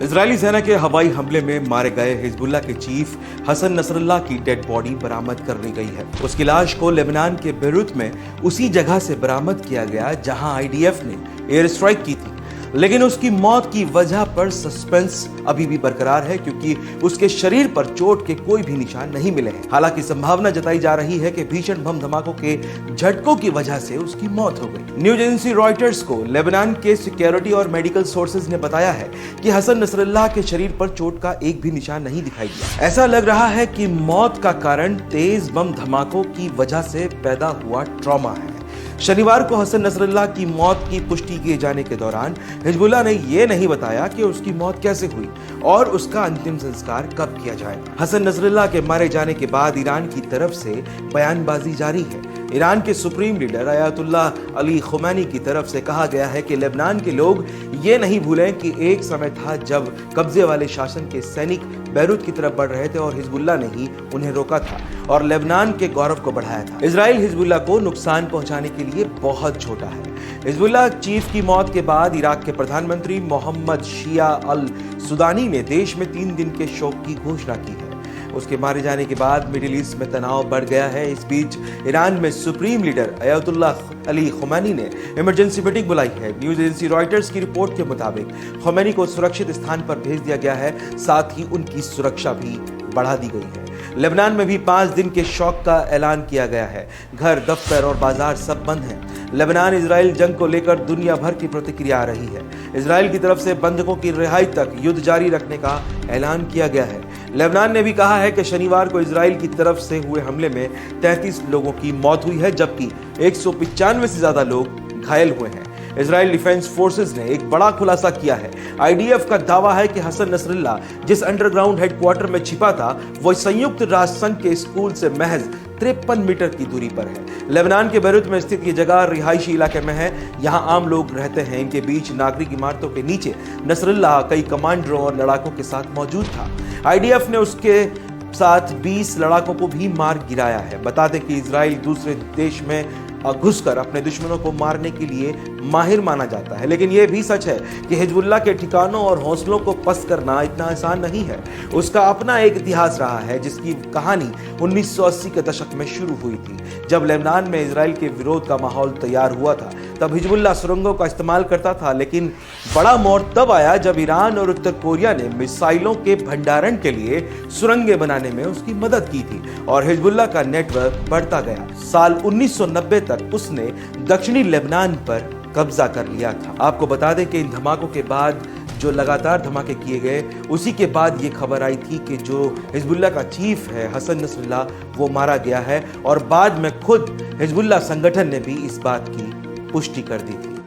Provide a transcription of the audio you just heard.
Israeli सेना के हवाई हमले में मारे गए हिजबुल्लाह के चीफ हसन नसरल्लाह की डेड बॉडी बरामद कर ली गई है। उसकी लाश को लेबनान के बेरूत में उसी जगह से बरामद किया गया जहां आईडीएफ ने एयर स्ट्राइक की थी, लेकिन उसकी मौत की वजह पर सस्पेंस अभी भी बरकरार है क्योंकि उसके शरीर पर चोट के कोई भी निशान नहीं मिले हैं। हालांकि संभावना जताई जा रही है कि भीषण बम धमाकों के झटकों की वजह से उसकी मौत हो गई। न्यूज एजेंसी रॉयटर्स को लेबनान के सिक्योरिटी और मेडिकल सोर्सेज ने बताया है कि हसन नसरल्लाह के शरीर पर चोट का एक भी निशान नहीं दिखाई दिया। ऐसा लग रहा है कि मौत का कारण तेज बम धमाकों की वजह से पैदा हुआ ट्रॉमा है। शनिवार को हसन नसरल्लाह की मौत की पुष्टि किए जाने के दौरान हिजबुल्लाह ने यह नहीं बताया कि उसकी मौत कैसे हुई और उसका अंतिम संस्कार कब किया जाएगा। हसन नसरल्लाह के मारे जाने के बाद ईरान की तरफ से बयानबाजी जारी है। ईरान के supreme leader Ayatollah Ali Khomeini की तरफ से कहा गया है कि लेबनान के लोग ये नहीं भूलें कि एक समय था जब कब्जे वाले शासन के सैनिक बैरूत की तरफ बढ़ रहे थे और हिजबुल्लाह ने ही उन्हें रोका था और लेबनान के गौरव को बढ़ाया था। इजराइल हिजबुल्लाह को नुकसान पहुंचाने के लिए बहुत छोटा है। हिजबुल्लाह चीफ की मौत के बाद इराक के प्रधानमंत्री मोहम्मद शिया अल सुदानी ने देश में 3 दिन के शोक की घोषणा की है। उसके मारे जाने के बाद मिडिल ईस्ट में तनाव बढ़ गया है। इस बीच ईरान में supreme leader Ayatollah Ali Khomeini ने इमरजेंसी मीटिंग बुलाई है। न्यूज एजेंसी रॉयटर्स की रिपोर्ट के मुताबिक खुमैनी को सुरक्षित स्थान पर भेज दिया गया है, साथ ही उनकी सुरक्षा भी बढ़ा दी गई है। लेबनान में भी 5 दिन के शौक का ऐलान किया गया है। घर, दफ्तर और बाजार सब बंद हैं। लेबनान इजराइल जंग को लेकर दुनिया भर की प्रतिक्रिया आ रही है। इजराइल की तरफ से बंधकों की रिहाई तक युद्ध जारी रखने का ऐलान किया गया है। लेबनान ने भी कहा है कि शनिवार को इजराइल की तरफ से हुए हमले में 33 लोगों की मौत हुई है, जबकि 195 से ज्यादा लोग घायल हुए हैं। इजराइल डिफेंस फोर्सेस ने एक बड़ा खुलासा किया है। आईडीएफ का दावा है कि हसन नसरल्लाह जिस अंडरग्राउंड हेडक्वार्टर में छिपा था वो संयुक्त राष्ट्र संघ के स्कूल से महज 53 मीटर की दूरी पर है। लेबनान के बैरूत में स्थित ये जगह रिहायशी इलाके में है। यहाँ आम लोग रहते हैं। इनके बीच नागरिक इमारतों के नीचे नसरल्लाह कई कमांडरों और लड़ाकों के साथ मौजूद था। आईडीएफ ने उसके साथ 20 लड़ाकों को भी मार गिराया है। बता दें कि इजराइल दूसरे देश में घुसकर अपने दुश्मनों को मारने के लिए माहिर माना जाता है, लेकिन यह भी सच है कि हिजबुल्लाह के ठिकानों और हौसलों को पस्त करना इतना आसान नहीं है। उसका अपना एक इतिहास रहा है जिसकी कहानी 1980 के दशक में शुरू हुई थी, जब लेबनान में इजराइल के विरोध का माहौल तैयार हुआ था। तब हिजबुल्लाह सुरंगों का इस्तेमाल करता था, लेकिन बड़ा मोड़ तब आया जब ईरान और उत्तर कोरिया ने मिसाइलों के भंडारण के लिए सुरंगें बनाने में उसकी मदद की थी और हिजबुल्लाह का नेटवर्क बढ़ता गया। साल 1990 तक उसने दक्षिणी लेबनान पर कब्जा कर लिया था। आपको बता दें कि इन धमाकों के बाद जो लगातार धमाके किए गए, उसी के बाद ये खबर आई थी कि जो हिजबुल्लाह का चीफ है हसन नसरल्लाह वो मारा गया है और बाद में खुद हिजबुल्लाह संगठन ने भी इस बात की पुष्टि कर दी थी।